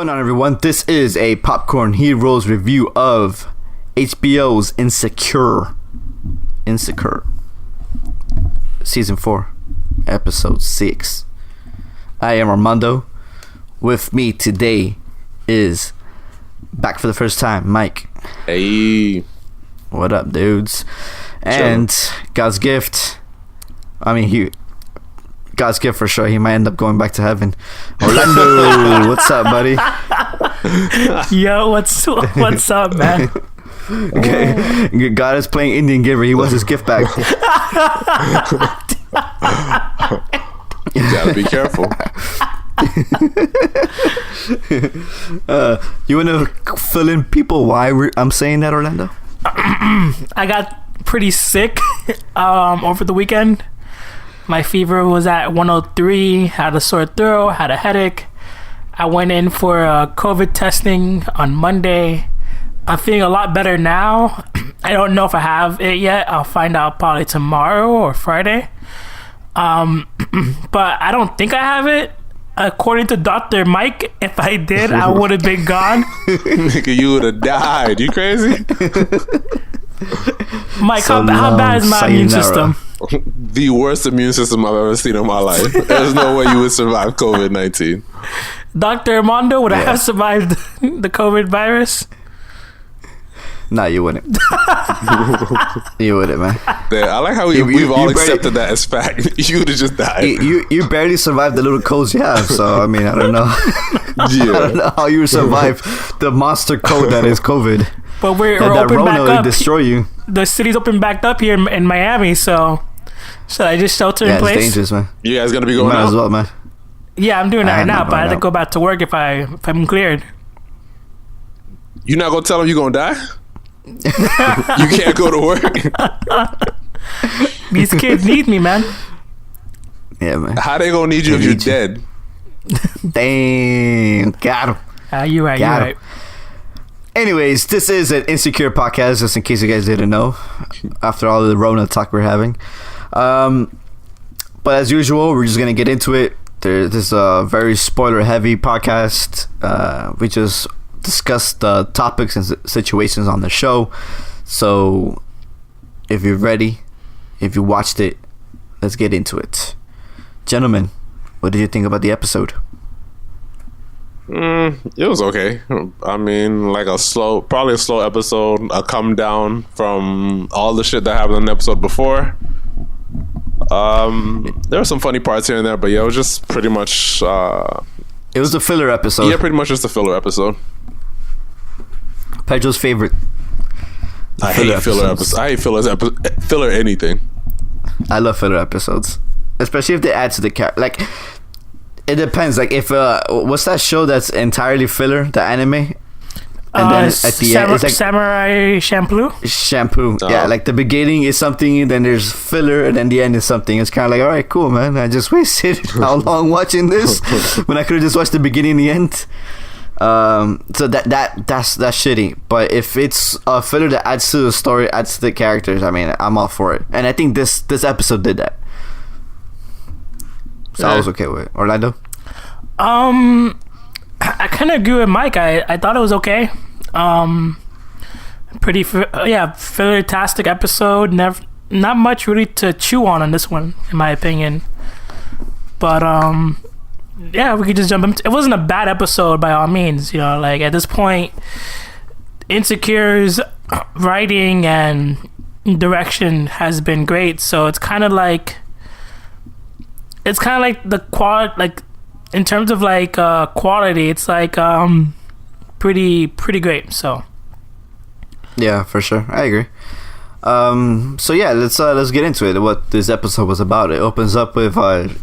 going on, everyone? This is a Popcorn Heroes review of HBO's Insecure. Season 4, Episode 6. I am Armando. With me today is, back for the first time, Mike. Hey. What up, dudes? And God's gift. God's gift for sure. He might end up going back to heaven. Orlando, what's up, buddy? Yo, what's up, man? Okay, God is playing Indian Giver. He wants his gift back. You gotta be careful. You want to fill in people why I'm saying that, Orlando? I got pretty sick over the weekend. My fever was at 103, had a sore throat, had a headache. I went in for COVID testing on Monday. I'm feeling a lot better now. I don't know if I have it yet. I'll find out probably tomorrow or Friday. But I don't think I have it. According to Dr. Mike, if I did, I would have been gone. Nigga, you would have died. You crazy? Mike, how bad is my immune system? The worst immune system I've ever seen in my life. There's no way you would survive COVID-19. Dr. Armando, would I have survived the COVID virus? Nah, you wouldn't. You wouldn't, man. Yeah, I like how we've all accepted that as fact. You would have just died. You barely survived the little colds you have, so I mean, I don't know. Yeah. I don't know how you survive the monster cold that is COVID. But we're that open Rona back up. Destroy you. The city's open back up here in Miami, so should I just shelter in place? Yeah, it's dangerous, man. You guys gonna be going Might out? as well, man. Yeah, I'm doing that right now, but I have to out. go back to work if I'm cleared. You not gonna tell them you gonna die? You can't go to work. These kids need me, man. Yeah, man. How they gonna need you if you're dead? Damn, got him. You're right. Got You're him. right. Anyways, this is an Insecure podcast, just in case you guys didn't know, after all the Rona talk we're having. But as usual, we're just going to get into it. This is a very spoiler-heavy podcast. We just discuss the topics and situations on the show. So, if you're ready, if you watched it, let's get into it. Gentlemen, what did you think about the episode? It was okay. I mean, like probably a slow episode, a come down from all the shit that happened in the episode before. There were some funny parts here and there, but yeah, it was just pretty much... It was a filler episode. Yeah, pretty much just a filler episode. Pedro's favorite. I hate filler episodes. I hate filler anything. I love filler episodes, especially if they add to the character. Like, it depends. Like, if what's that show that's entirely filler? The anime, and then at the end, it's like Samurai Champloo. Shampoo. Yeah, like the beginning is something, then there's filler, and then the end is something. It's kind of like, all right, cool, man. I just wasted how long watching this when I could have just watched the beginning and the end. So that's shitty. But if it's a filler that adds to the story, adds to the characters, I mean, I'm all for it. And I think this episode did that. So I was okay with it. Orlando? I kind of agree with Mike. I thought it was okay. Filler-tastic episode. Not much really to chew on this one, in my opinion. But yeah, we could just jump into it. Wasn't a bad episode by all means. You know, like at this point, Insecure's writing and direction has been great. So it's kind of like the quality, like in terms of like quality, it's like pretty great. So yeah, for sure, I agree. So yeah, let's get into it. What this episode was about. It opens up with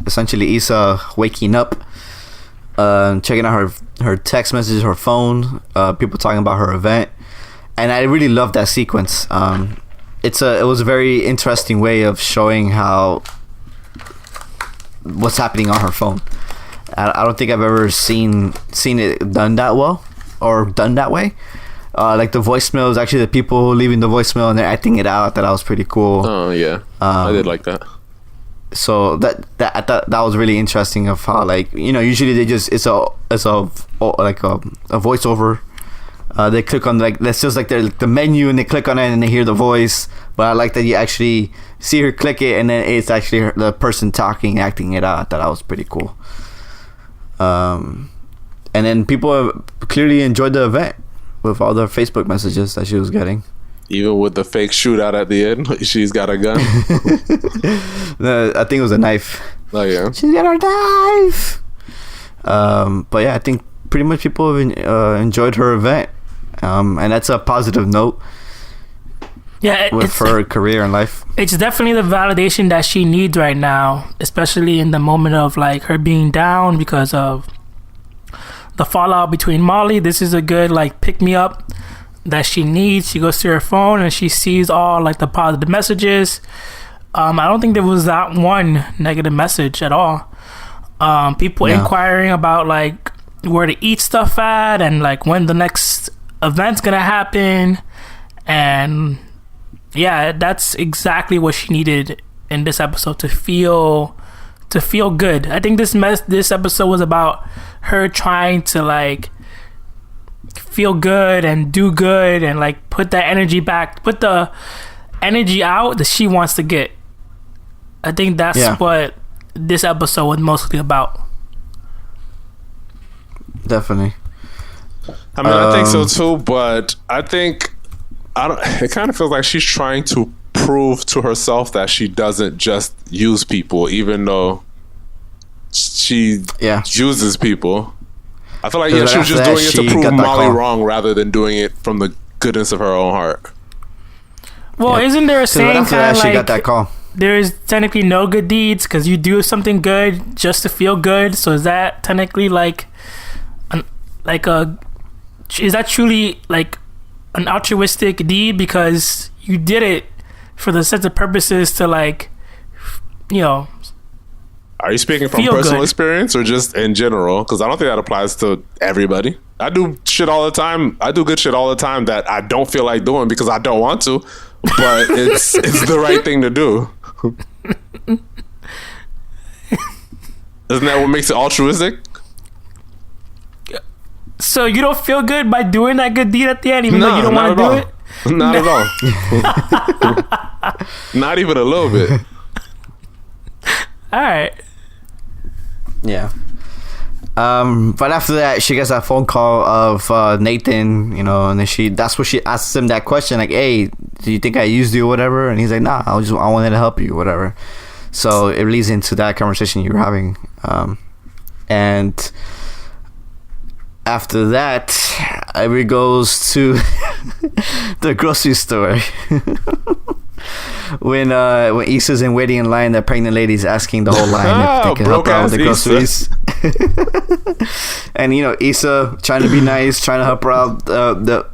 essentially Issa waking up, checking out her text messages, her phone, people talking about her event, and I really love that sequence. It was a very interesting way of showing how what's happening on her phone. I don't think I've ever seen it done that well or done that way. Like the voicemail is actually the people leaving the voicemail and they're acting it out. That was pretty cool. Oh yeah, I did like that. So I thought that was really interesting of how, like, usually they just it's a like a voiceover. They click on, like, that's just like the menu, and they click on it and they hear the voice. But I like that you actually see her click it, and then it's actually the person talking, acting it out. I thought that was pretty cool. And then people clearly enjoyed the event with all the Facebook messages that she was getting. Even with the fake shootout at the end, she's got a gun. No, I think it was a knife. Oh yeah, she's got a knife. But yeah, I think pretty much people have enjoyed her event, and that's a positive note. Yeah, with her career and life, it's definitely the validation that she needs right now, especially in the moment of, like, her being down because of the fallout between Molly. This is a good, like, pick me up that she needs. She goes to her phone and she sees all, like, the positive messages. I don't think there was that one negative message at all. People inquiring about, like, where to eat stuff at, and, like, when the next event's gonna happen. And yeah, that's exactly what she needed in this episode to feel good. I think this episode was about her trying to, like, feel good and do good, and, like, put that energy back, put the energy out that she wants to get. I think that's what this episode was mostly about. Definitely. I mean, I think so too, but I think it kind of feels like she's trying to prove to herself that she doesn't just use people, even though she uses people. I feel like she was just doing it to prove Molly wrong rather than doing it from the goodness of her own heart. Well, isn't there a saying kind of like, got that call. There's technically no good deeds because you do something good just to feel good? So is that technically is that truly, like, an altruistic deed because you did it for the sense of purposes to, like, Are you speaking from personal experience or just in general? Because I don't think that applies to everybody. I do shit all the time. I do good shit all the time that I don't feel like doing because I don't want to, but it's the right thing to do. Isn't that what makes it altruistic? So you don't feel good by doing that good deed at the end, even though you don't want to do it? Not at all. Not even a little bit. All right. Yeah. But after that, she gets that phone call of Nathan, and then that's where she asks him that question, like, "Hey, do you think I used you or whatever?" And he's like, "Nah, I wanted to help you, whatever." So it leads into that conversation you were having, and after that, Ivory goes to the grocery store. When Issa's waiting in line, the pregnant lady's asking the whole line if they can help her out with the groceries. And Issa trying to be nice, trying to help her out. The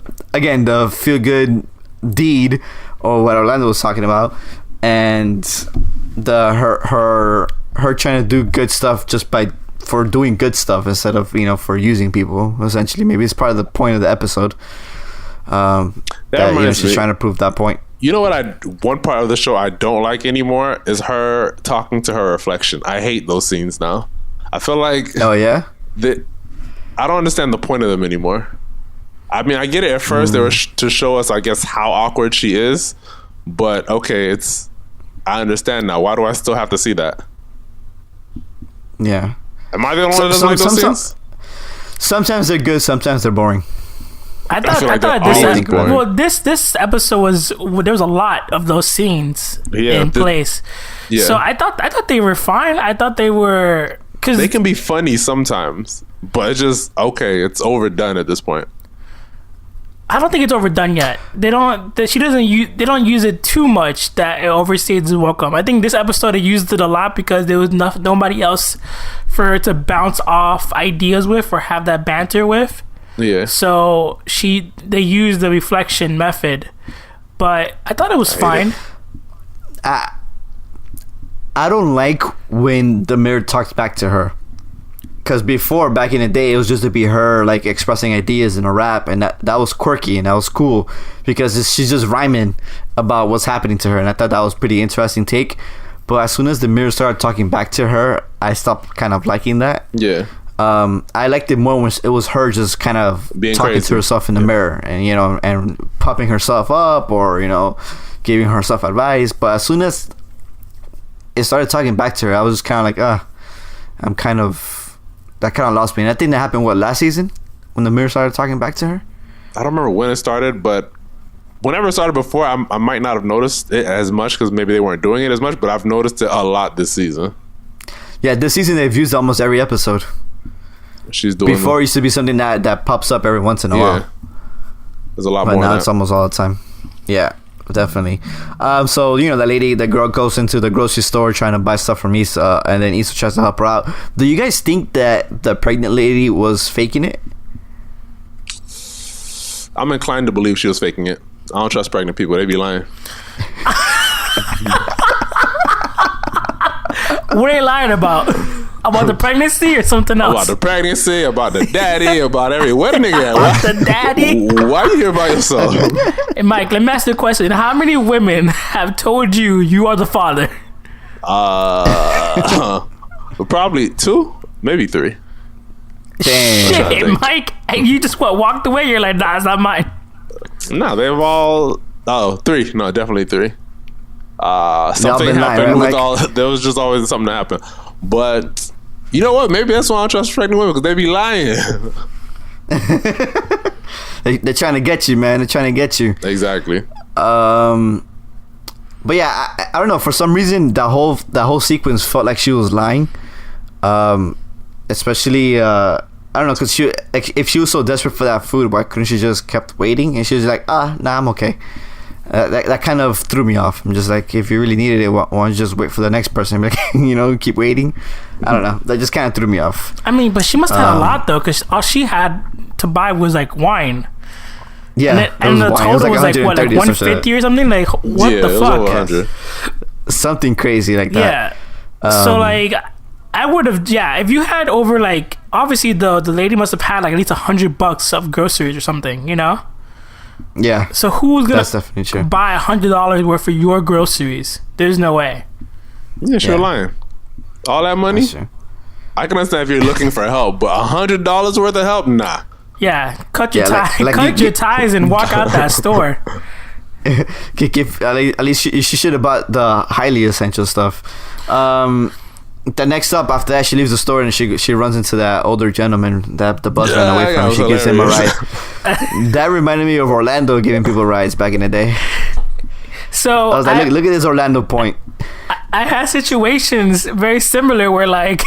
feel good deed, or what Orlando was talking about, and her trying to do good stuff just for doing good stuff instead of for using people. Essentially, maybe it's part of the point of the episode. That she's trying to prove that point. You know what? One part of the show I don't like anymore is her talking to her reflection. I hate those scenes now. I feel like I don't understand the point of them anymore. I mean, I get it. At first, they were to show us, I guess, how awkward she is. But okay, I understand now. Why do I still have to see that? Yeah. Am I the only one that doesn't like those scenes? Sometimes they're good. Sometimes they're boring. I thought this episode there was a lot of those scenes in place. Yeah. So I thought they were fine. I thought they were, because they can be funny sometimes, but it's just it's overdone at this point. I don't think it's overdone yet. They don't use it too much that it overstays its welcome. I think this episode they used it a lot because there was nobody else for her to bounce off ideas with or have that banter with. Yeah. So they used the reflection method, but I thought it was fine. I don't like when the mirror talks back to her, because before, back in the day, it was just to be her like expressing ideas in a rap, and that was quirky and that was cool because she's just rhyming about what's happening to her, and I thought that was pretty interesting take. but as soon as the mirror started talking back to her, I stopped kind of liking that. Yeah. I liked it more when it was her just kind of being talking crazy to herself in the mirror, and and pumping herself up, or giving herself advice. But as soon as it started talking back to her, I was just kind of like, that kind of lost me. And I think that happened last season when the mirror started talking back to her. I don't remember when it started, but whenever it started before, I might not have noticed it as much because maybe they weren't doing it as much. But I've noticed it a lot this season. Yeah, this season they've used almost every episode. She's doing before it used to be something that pops up every once in a while. There's a lot but more. But now it's almost all the time. Yeah, definitely. So the girl goes into the grocery store trying to buy stuff from Issa, and then Issa tries to help her out. Do you guys think that the pregnant lady was faking it? I'm inclined to believe she was faking it. I don't trust pregnant people. They be lying. What are they lying about? About the pregnancy or something else? About the pregnancy, about the daddy, about where the nigga at? About the daddy? Why are you here by yourself? Hey, Mike, let me ask you a question. How many women have told you are the father? Probably 2, maybe 3. Damn. Shit, Mike, you just walked away. You're like, nah, it's not mine. No, they've all 3. No, definitely 3. Something happened with all. There was just always something that happened. But you know what? Maybe that's why I don't trust pregnant women, because they be lying. They're trying to get you, man. They're trying to get you. Exactly. But yeah, I don't know. For some reason, that whole sequence felt like she was lying. Especially, I don't know, because if she was so desperate for that food, why couldn't she just kept waiting? And she was like, nah, I'm okay. That kind of threw me off. I'm just like, if you really needed it, why don't you just wait for the next person? Like, keep waiting. I don't know. That just kind of threw me off. I mean, but she must have had a lot though, because all she had to buy was like wine. Yeah, and the total was like what, like 150 or something? Like, what the fuck? Something crazy like that. Yeah. So like, I would have, if you had over like, obviously the lady must have had like at least $100 of groceries or something, Yeah. So who's gonna buy $100 worth of your groceries? There's no way. Yeah, sure, lying. All that money. I can understand if you're looking for help, but $100 worth of help, nah. Yeah, cut your ties, cut your ties, and walk out that store. At least she should have bought the highly essential stuff. The next up after that, she leaves the store and she runs into that older gentleman that the bus ran away from. She gives him a ride. That reminded me of Orlando giving people rides back in the day. So I was like, look at this Orlando point. I had situations very similar where like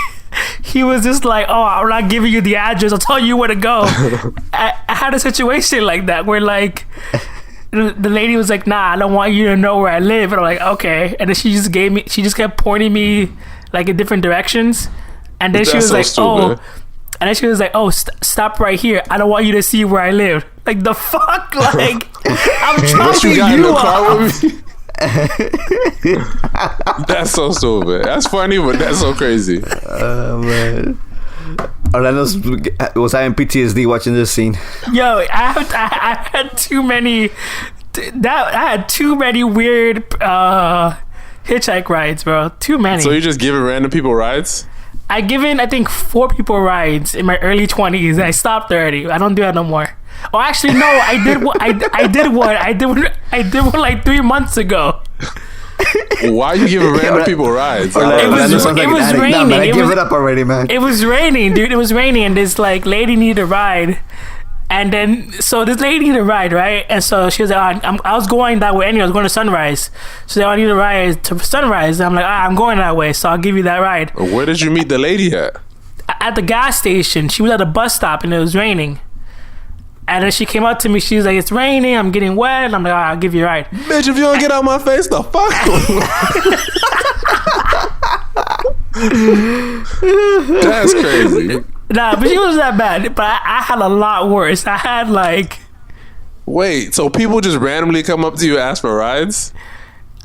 he was just like, oh, I'm not giving you the address, I'll tell you where to go. I had a situation like that where like the lady was like, nah, I don't want you to know where I live. And I'm like, okay. And then she just kept pointing me like in different directions. And then she was like, stupid. And then she was like, oh, stop right here. I don't want you to see where I live. Like, the fuck? Like, I'm dropping you off. That's so stupid. That's funny, but that's so crazy. Oh, man. Orlando was having PTSD watching this scene. Yo, I had too many. I had too many weird hitchhike rides, bro. Too many. So you just giving random people rides? I given, I think, 4 people rides in my early 20s, and I stopped already. I don't do that no more. Oh, actually, no, I did one. I did one like 3 months ago. Why are you giving random people rides? It was raining. No, man, give it up already, man. It was raining, dude. It was raining, and this like lady needed a ride. And then, so this lady needed a ride, right? And so she was like, I was going that way anyway. I was going to Sunrise. So I need a ride to Sunrise. And I'm like, I'm going that way, so I'll give you that ride. Where did you meet the lady at? At the gas station. She was at a bus stop, and it was raining. And then she came up to me. She was like, it's raining. I'm getting wet. And I'm like, I'll give you a ride. Bitch, if you don't get out my face, the fuck? That's crazy. Nah, but she wasn't that bad. But I had a lot worse. I had like... Wait, so people just randomly come up to you and ask for rides?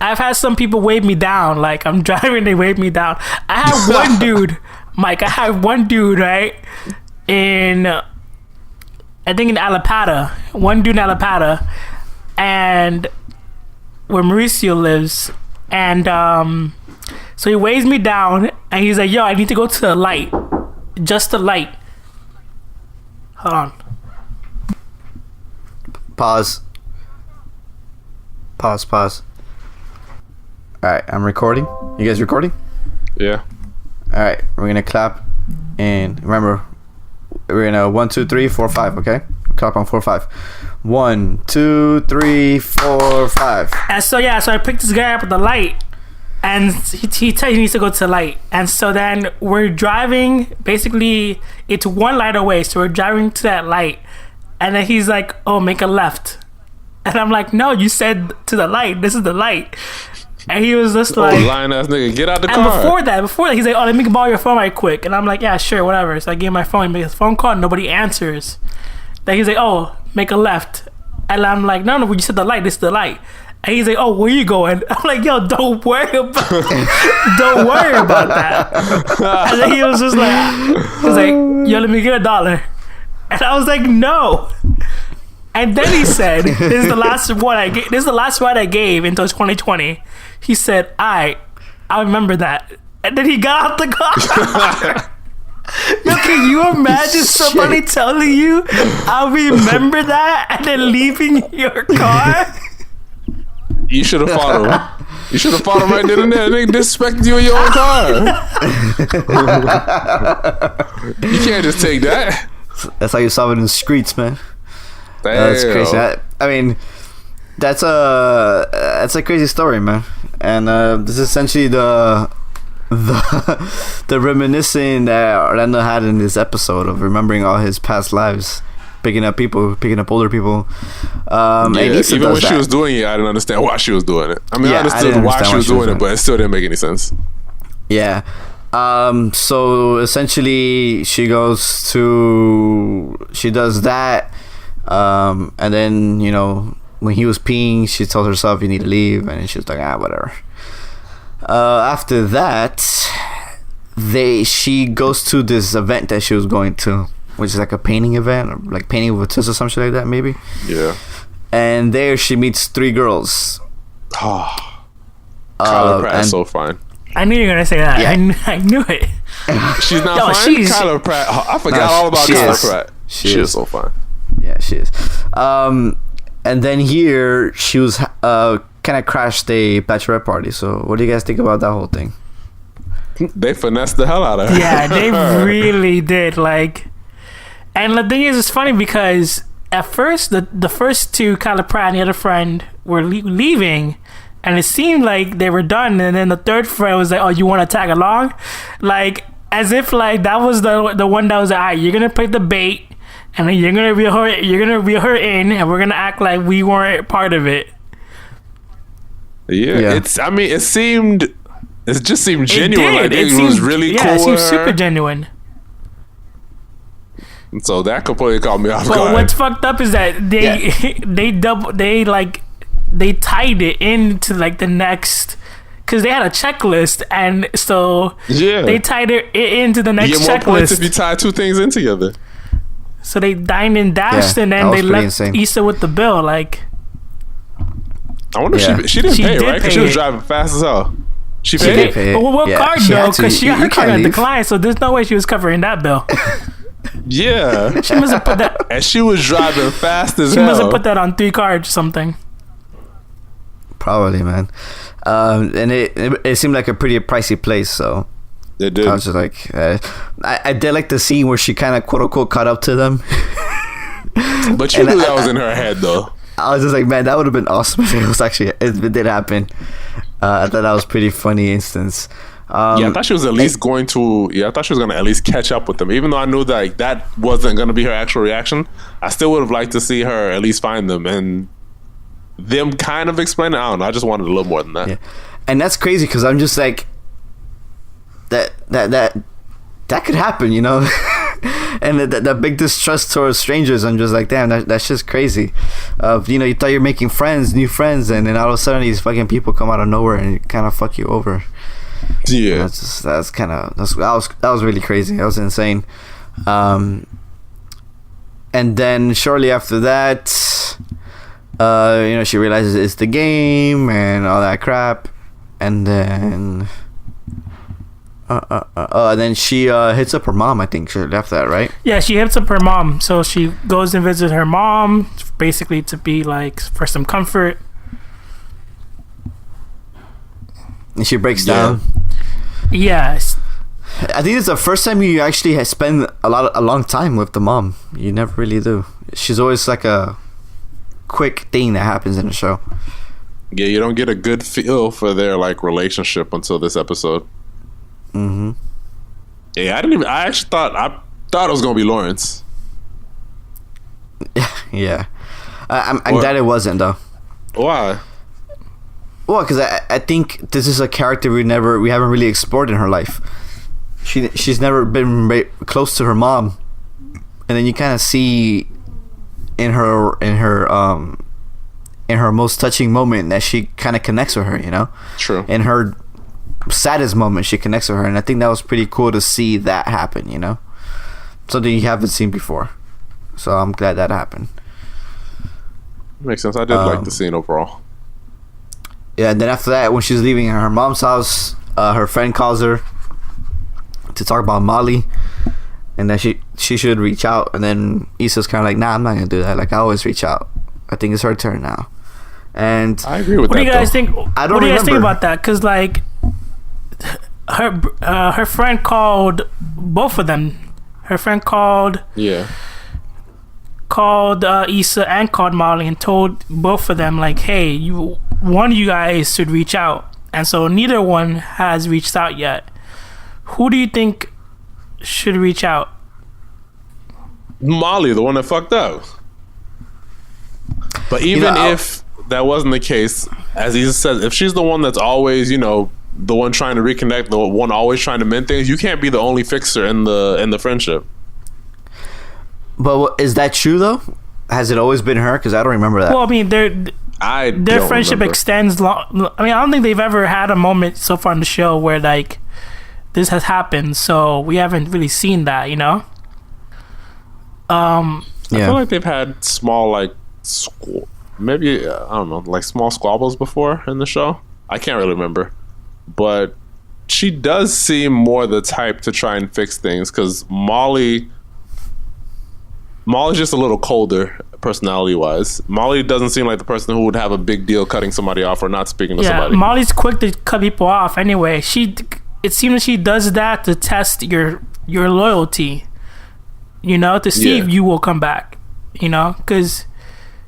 I've had some people wave me down. Like, I'm driving, they wave me down. I had one dude, Mike, right? I think in Alapata. One dude in Alapata. And where Mauricio lives. And So he weighs me down, and he's like, "Yo, I need to go to the light, just the light." Hold on. Pause. All right, I'm recording. You guys recording? Yeah. All right, we're gonna clap, and remember, we're gonna 1, 2, 3, 4, 5. Okay, clap on 4, 5. 1, 2, 3, 4, 5. And so I picked this guy up at the light, and he tells me he needs to go to the light. And so then we're driving. Basically, it's one light away, so we're driving to that light, and then he's like, "Oh, make a left," and I'm like, "No, you said to the light. This is the light." And he was just like, lying ass nigga, get out the car. And before that, he's like, "Oh, let me borrow your phone right quick." And I'm like, "Yeah, sure, whatever." So I gave him my phone. He makes a phone call. Nobody answers. Then he's like, "Oh, make a left." And I'm like, "No, you said the light. This is the light." And he's like, "Oh, where you going?" I'm like, "Yo, don't worry about that." And then he was just like, "Yo, let me get $1." And I was like, "No." And then he said, "This is the last one I gave. This is the last ride I gave until 2020." He said, "I remember that." And then he got out the car. Yo, can you imagine somebody telling you, "I remember that," and then leaving your car? You should have fought him. You should have fought him right then and there. They disrespected you in your own car. You can't just take that. That's how you solve it in the streets, man. Damn. That's crazy. I mean, that's a crazy story, man. And this is essentially the reminiscing that Orlando had in this episode of remembering all his past lives, picking up older people. And Issa even when does she that. was doing it, I didn't understand why she was doing it. I mean, I I understood didn't why understand she was doing it, but it still didn't make any sense. Yeah. So essentially, she does that, and then when he was peeing, she told herself, "You need to leave," and she was like, whatever. After that, she goes to this event that she was going to, which is like a painting event, or like painting with a twist or something like that, maybe. Yeah. And there she meets 3 girls. Kyla Pratt is so fine. I knew you were gonna say that. Yeah. I knew it. She's not fine. Kyla Pratt. I forgot all about Kyla Pratt. She is so fine. Yeah, she is. And then here she was kind of crashed a bachelorette party. So what do you guys think about that whole thing? They finessed the hell out of her. Yeah, they really did. And the thing is, it's funny because at first the first 2, Kyla Pratt and the other friend, were leaving, and it seemed like they were done. And then the third friend was like, "Oh, you want to tag along?" As if that was the one that was like, "All right, you're gonna play the bait, and then you're gonna reel her in, and we're gonna act like we weren't part of it." Yeah. It just seemed genuine. It was really cool. Yeah, it seemed super genuine. So that completely caught me off But guard. what's fucked up is that they tied it into the next, because they had a checklist, and so they tied it into the next you get more points checklist. if you tie 2 things in together. So they dined and dashed, and then they left Issa with the bill. I wonder if she didn't pay, right? Because she was driving fast as hell. She paid. Pay. Well, what card though? Because her card got leave. declined, so there's no way she was covering that bill. Yeah. She must have put that. And she was driving fast as She hell. must have put that on 3 cards or something. Probably, man. And it seemed like a pretty pricey place, so It did. I was just like, I did like the scene where she kind of quote unquote caught up to them. But you knew that was in her head, though. I was just like, man, that would have been awesome if it did happen. I thought that was pretty funny instance. I thought she was at least going to. Yeah, I thought she was going to at least catch up with them. Even though I knew that that wasn't going to be her actual reaction, I still would have liked to see her at least find them and them kind of explain it. I don't know. I just wanted a little more than that. Yeah, and that's crazy because I'm just like that could happen, and that big distrust towards strangers. I'm just like, damn, that's just crazy. You thought you're making new friends, and then all of a sudden these fucking people come out of nowhere and kind of fuck you over. Yeah, that was really crazy. That was insane. And then shortly after that, she realizes it's the game and all that crap, and then And then she hits up her mom. I think she left that, right? Yeah, she hits up her mom. So she goes and visits her mom, basically to be like for some comfort. And she breaks down. Yes. I think it's the first time you actually spend a long time with the mom. You never really do. She's always like a quick thing that happens in the show. Yeah, you don't get a good feel for their like relationship until this episode. Mm-hmm. Yeah, I actually thought it was gonna be Lawrence. Yeah, I'm glad it wasn't though. Why? Well, because I think this is a character we haven't really explored in her life. She's never been close to her mom, and then you kind of see in her most touching moment that she kind of connects with her. You know, true. In her saddest moment, she connects with her, and I think that was pretty cool to see that happen. You know, something you haven't seen before. So I'm glad that happened. Makes sense. I did like the scene overall. Yeah, and then after that, when she's leaving her mom's house, her friend calls her to talk about Molly, and that she should reach out. And then Issa's kind of like, nah, I'm not gonna do that. Like, I always reach out. I think it's her turn now. And I agree with that. What do you guys think? I don't What do you guys think remember. about that? Because like her friend called both of them. Her friend called Issa and called Molly and told both of them like, hey, one of you guys should reach out. And so neither one has reached out yet. Who do you think should reach out? Molly, the one that fucked up. But even if that wasn't the case, as Issa said, if she's the one that's always, the one trying to reconnect, the one always trying to mend things, you can't be the only fixer in the friendship. But is that true though? Has it always been her? Because I don't remember that. Well, I mean, their friendship extends long. I mean, I don't think they've ever had a moment so far in the show where like this has happened. So we haven't really seen that, you know. I feel like they've had small like maybe I don't know, like small squabbles before in the show. I can't really remember, but she does seem more the type to try and fix things because Molly's just a little colder personality-wise. Molly doesn't seem like the person who would have a big deal cutting somebody off or not speaking to somebody. Molly's quick to cut people off anyway. It seems she does that to test your loyalty, to see if you will come back, because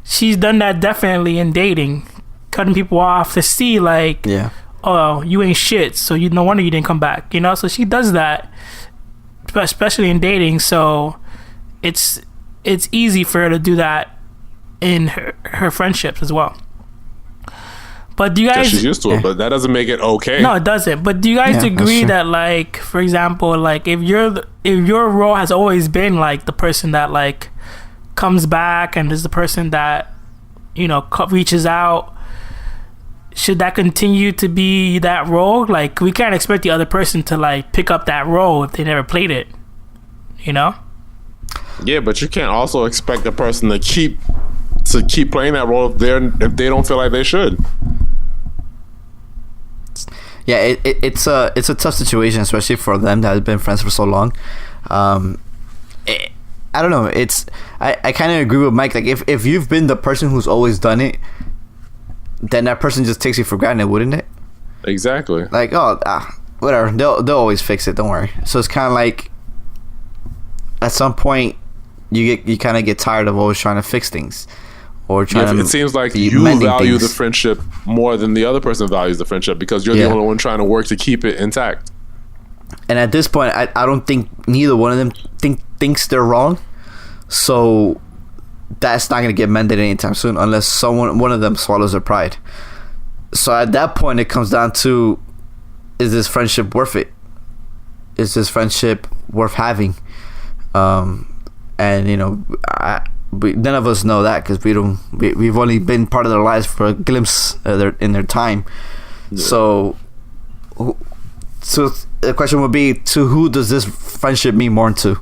she's done that definitely in dating, cutting people off to see like, oh, you ain't shit, so no wonder you didn't come back, so she does that, especially in dating. So it's easy for her to do that in her friendships as well. But do you guys? She's used to it, but that doesn't make it okay. No, it doesn't. But do you guys agree that, like, for example, like if your role has always been like the person that like comes back and is the person that reaches out, should that continue to be that role? Like, we can't expect the other person to like pick up that role if they never played it. Yeah, but you can't also expect the person to keep playing that role if they don't feel like they should. Yeah, it's a tough situation, especially for them that have been friends for so long. I don't know. I kind of agree with Mike. Like, if you've been the person who's always done it, then that person just takes you for granted, wouldn't it? Exactly. Like, whatever. They'll always fix it. Don't worry. So it's kind of like, at some point, you kind of get tired of always trying to fix things, or trying to. It seems like you value the friendship more than the other person values the friendship because you're the only one trying to work to keep it intact. And at this point, I don't think neither one of them thinks they're wrong, so that's not going to get mended anytime soon unless one of them swallows their pride. So at that point, it comes down to, is this friendship worth it? Is this friendship worth having? And none of us know that because we've only been part of their lives for a glimpse in their time. So the question would be, to who does this friendship mean more to?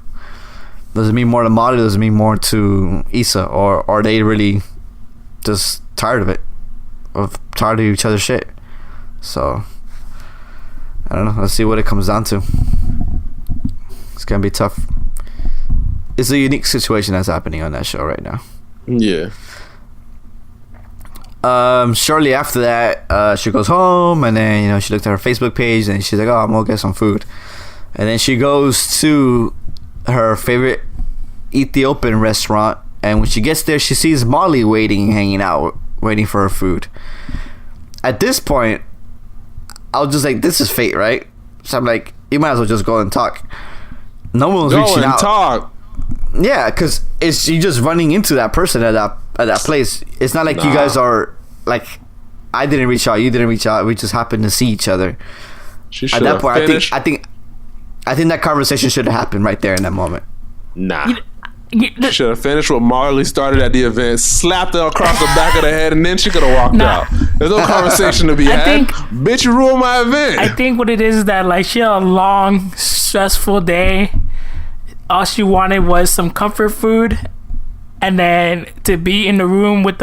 Does it mean more to Molly? Does it mean more to Issa? Or are they really just tired of it? Tired of each other's shit? So I don't know. Let's see what it comes down to. It's gonna be tough. It's a unique situation that's happening on that show right now. Yeah. Shortly after that, she goes home, and then she looked at her Facebook page, and she's like, "Oh, I'm gonna get some food." And then she goes to her favorite Ethiopian restaurant, and when she gets there, she sees Molly hanging out, waiting for her food. At this point, I was just like, "This is fate, right?" So I'm like, "You might as well just go and talk." No one's reaching out. Talk. Yeah, because you just running into that person at that place. It's not like you guys are like, I didn't reach out, you didn't reach out. We just happened to see each other. At that point, I think that conversation should have happened right there in that moment. Nah. She should have finished what Marley started at the event, slapped her across the back of the head, and then she could have walked out. There's no conversation to be had. Bitch, you ruined my event. I think what it is that like she had a long, stressful day. All she wanted was some comfort food, and then to be in the room with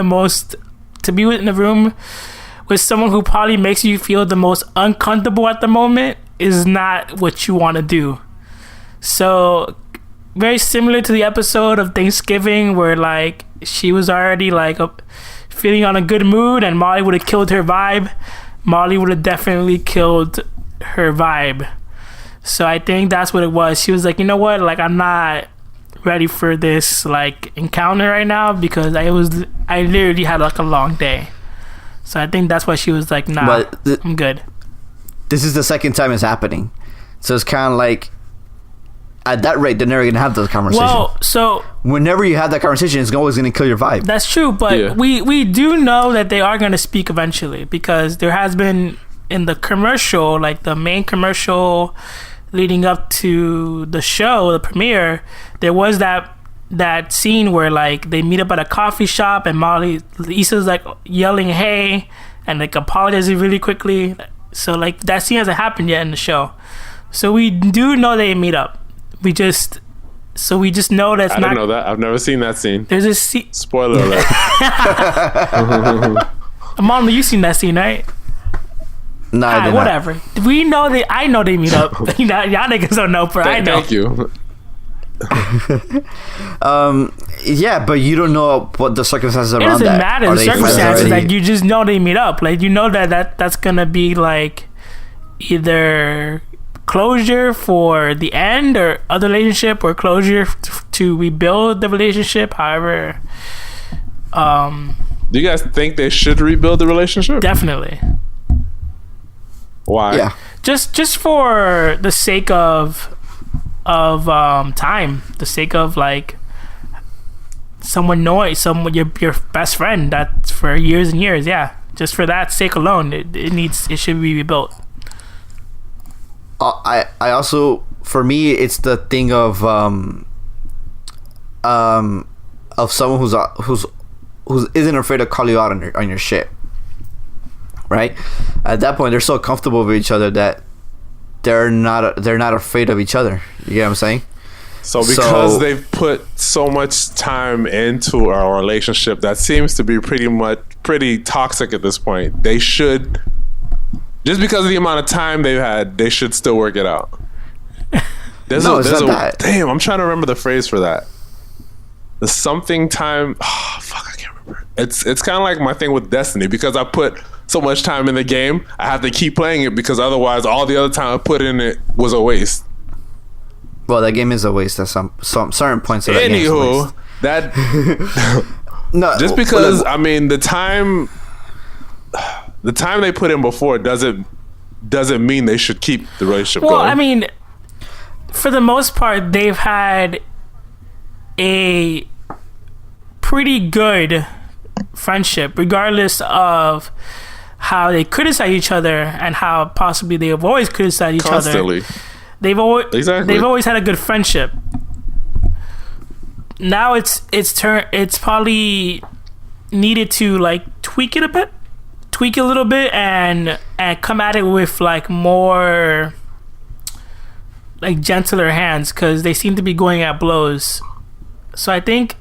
someone who probably makes you feel the most uncomfortable at the moment is not what you want to do. So very similar to the episode of Thanksgiving where like she was already like feeling on a good mood, and Molly would have killed her vibe. Molly would have definitely killed her vibe. So I think that's what it was. She was like, you know what? Like, I'm not ready for this like encounter right now because I literally had like a long day. So I think that's why she was like, nah, I'm good. This is the second time it's happening. So it's kind of like, at that rate, they're never going to have those conversations. Well, so whenever you have that conversation, it's always going to kill your vibe. That's true. But we do know that they are going to speak eventually because there has been in the commercial, like the main commercial leading up to the show, the premiere, there was that scene where like they meet up at a coffee shop and Issa's like yelling hey and like apologizing really quickly. So like that scene hasn't happened yet in the show. So we do know they meet up. We just know that's I didn't know that. I've never seen that scene. There's a scene. Spoiler alert. Mom, you've seen that scene, right? No, I whatever. We know I know they meet up. Y'all niggas don't know, but I know. Thank you. Yeah, but you don't know what the circumstances around that. It doesn't matter the circumstances. Like you just know they meet up. Like you know that's gonna be like either closure for the end or other relationship, or closure to rebuild the relationship. However, do you guys think they should rebuild the relationship? Definitely. Why? Yeah. Just for the sake of time, the sake of like someone your best friend that for years and years. Yeah, just for that sake alone, it should be rebuilt. I also, for me, it's the thing of someone who's isn't afraid to call you out on your shit. Right? At that point, they're so comfortable with each other that they're not afraid of each other. You get what I'm saying? So because they've put so much time into our relationship that seems to be pretty toxic at this point, they should, just because of the amount of time they've had, they should still work it out. Damn, I'm trying to remember the phrase for that. The something time. Oh, fuck, I can't remember. It's kind of like my thing with Destiny, because I put so much time in the game, I have to keep playing it because otherwise all the other time I put in it was a waste. Well, that game is a waste at some certain points of that game. Anywho, that no, just because I mean the time they put in before doesn't mean they should keep the relationship going. Well, I mean, for the most part, they've had a pretty good friendship, regardless of how they criticize each other and how possibly they have always criticized each Constantly. other. They've always had a good friendship. Now it's probably needed to like tweak it a little bit, and come at it with like more like gentler hands, because they seem to be going at blows. So I don't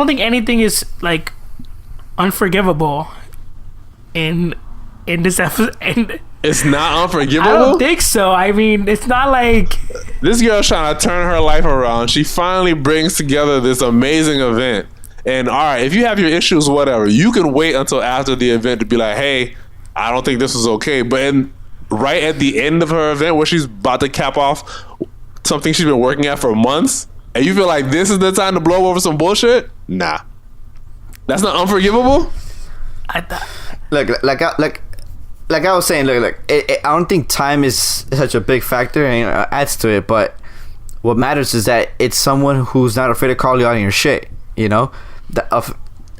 think anything is like unforgivable in this episode, It's not unforgivable? I don't think so. I mean, it's not like... This girl's trying to turn her life around. She finally brings together this amazing event. And all right, if you have your issues, whatever, you can wait until after the event to be like, hey, I don't think this was okay. But right at the end of her event where she's about to cap off something she's been working at for months, and you feel like this is the time to blow over some bullshit? Nah. That's not unforgivable? Like I was saying, I don't think time is such a big factor and adds to it, but what matters is that it's someone who's not afraid to call you out on your shit, you know?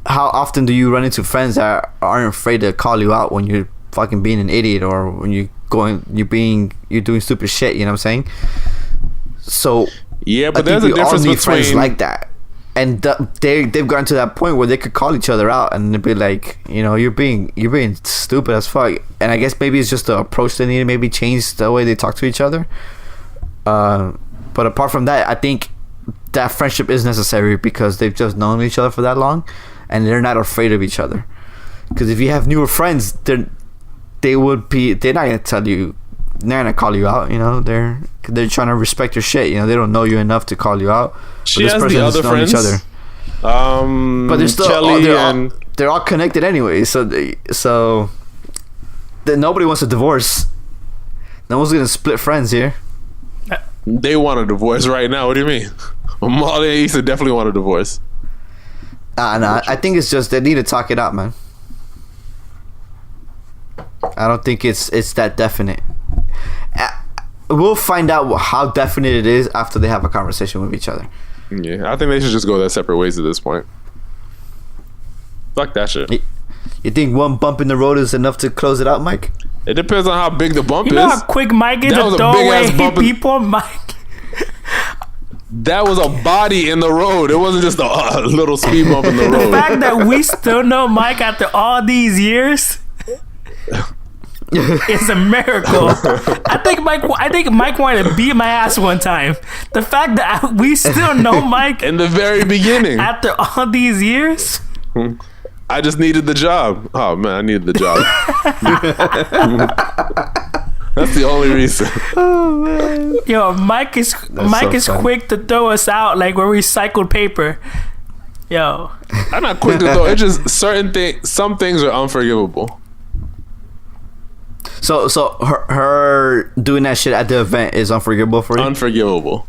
How often do you run into friends that aren't afraid to call you out when you're fucking being an idiot or when you're doing stupid shit, you know what I'm saying? So yeah, but there's a difference between friends like that, and they've gotten to that point where they could call each other out and they'd be like, you know, you're being stupid as fuck. And I guess maybe it's just the approach they need to maybe change the way they talk to each other. But apart from that, I think that friendship is necessary because they've just known each other for that long and they're not afraid of each other. Because if you have newer friends, they're not gonna tell you, they're not gonna call you out, you know. They're trying to respect your shit, you know. They don't know you enough to call you out. She has the other friends, but they're still they're all connected anyway, so nobody wants a divorce. No one's gonna split friends here. They want a divorce right now. What do you mean? Molly and Issa definitely want a divorce. No, I think it's just they need to talk it out, man. I don't think it's that definite. We'll find out how definite it is after they have a conversation with each other. Yeah, I think they should just go their separate ways at this point. Fuck that shit. You think one bump in the road is enough to close it out, Mike? It depends on how big the bump is. You know how quick Mike is to throw away people, Mike? That was a body in the road. It wasn't just a little speed bump in the road. The fact that we still know Mike after all these years... it's a miracle. I think Mike wanted to beat my ass one time. The fact that we still know Mike in the very beginning after all these years. I just needed the job. Oh man, I needed the job. That's the only reason. Oh man. Yo, Mike is quick to throw us out like we're recycled paper. Yo, I'm not quick to throw. It's just some things are unforgivable. So her doing that shit at the event is unforgivable for you? Unforgivable.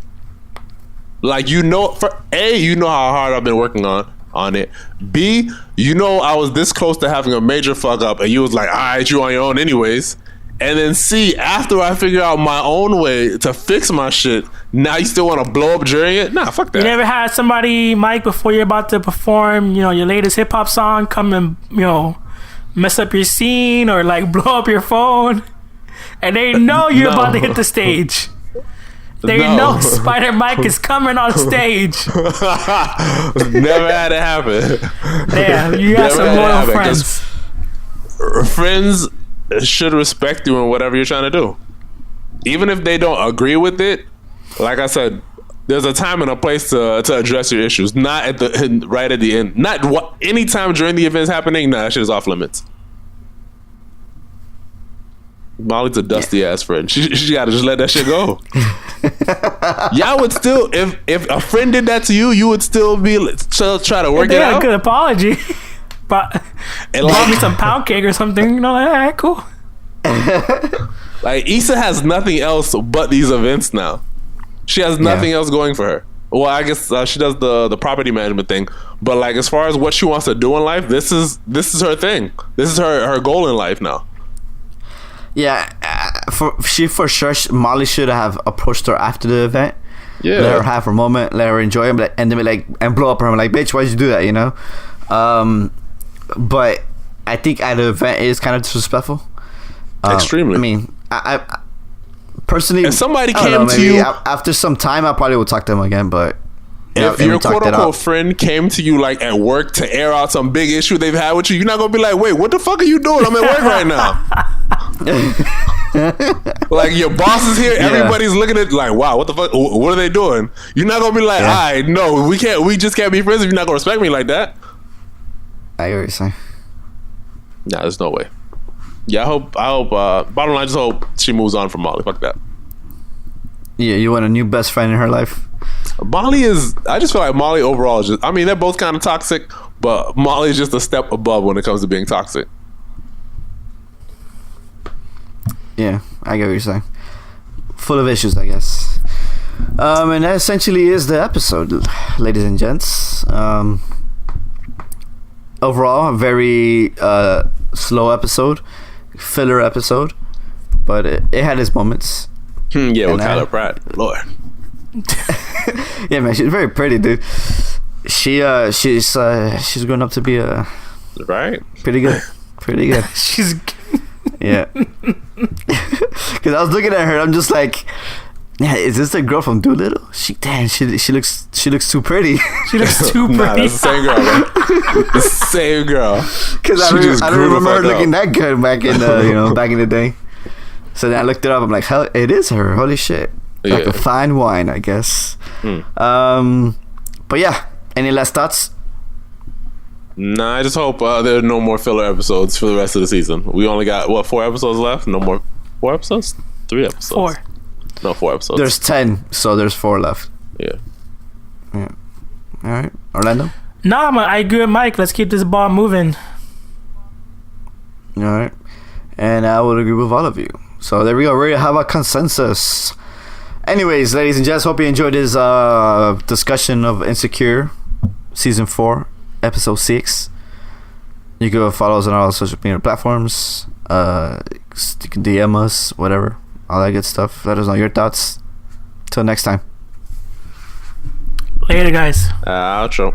Like, you know, for A, you know how hard I've been working on it. B, you know I was this close to having a major fuck up and you was like, all right, you on your own anyways. And then C, after I figure out my own way to fix my shit, now you still want to blow up during it? Nah, fuck that. You never had somebody, Mike, before you're about to perform, you know, your latest hip hop song, come and, you know, mess up your scene or like blow up your phone, and they know you're about to hit the stage. They know Spider Mike is coming on stage. Never had it happen. Yeah, you got some loyal friends. Friends should respect you in whatever you're trying to do, even if they don't agree with it. Like I said, there's a time and a place to address your issues. Not right at the end. Not any time during the event's happening. Nah, that shit is off limits. Molly's a dusty ass friend. She gotta just let that shit go. Y'all would still, if a friend did that to you, you would still try to work it out. A good apology, but brought me some pound cake or something. You know, like, all right, cool. Like, Issa has nothing else but these events now. She has nothing else going for her. Well, I guess she does the property management thing, but like, as far as what she wants to do in life, this is her thing. This is her goal in life now. Yeah, for sure, Molly should have approached her after the event. Yeah, let her have her moment, let her enjoy it, and then and blow up her. I'm like, bitch, why'd you do that? You know. But I think at the event it is kind of disrespectful. Extremely. I mean, I personally, if somebody came to you after some time, I probably would talk to them again. But if your quote unquote friend came to you like at work to air out some big issue they've had with you, you're not gonna be like, wait, what the fuck are you doing? I'm at work right now. Like, your boss is here, everybody's looking at like, wow, what the fuck, what are they doing? You're not gonna be like, all right, no, we just can't be friends if you're not gonna respect me like that. I hear what you're saying. Nah, there's no way. Yeah, I hope. Bottom line, just hope she moves on from Molly. Fuck that. Yeah, you want a new best friend in her life. Molly is. I just feel like Molly overall is just. I mean, they're both kind of toxic, but Molly is just a step above when it comes to being toxic. Yeah, I get what you're saying. Full of issues, I guess. And that essentially is the episode, ladies and gents. Overall, a very slow episode, filler episode, but it had its moments. Yeah, with Kyla Pratt, Lord. Yeah, man, she's very pretty, dude. She's grown up to be a right, pretty good. She's yeah. Because I was looking at her, I'm just like, yeah, is this the girl from Doolittle? She looks too pretty. She looks too pretty. Nah, that's the same girl, man. The same girl. Because I don't remember her looking that good back in back in the day. So then I looked it up. I'm like, hell, it is her. Holy shit! Yeah. Like a fine wine, I guess. But yeah, any last thoughts? Nah, I just hope there are no more filler episodes for the rest of the season. We only got 4 episodes left. No more 4 episodes. 3 episodes. 4. No, 4 episodes. There's 10, so there's 4 left. Yeah. All right, Orlando. Nah, I agree with Mike. Let's keep this ball moving. All right, and I would agree with all of you. So there we go. We have a consensus. Anyways, ladies and gents, hope you enjoyed this discussion of Insecure season 4, episode 6. You can follow us on all social media platforms. You can DM us, whatever, all that good stuff. Let us know your thoughts. Till next time. Later, guys. Outro.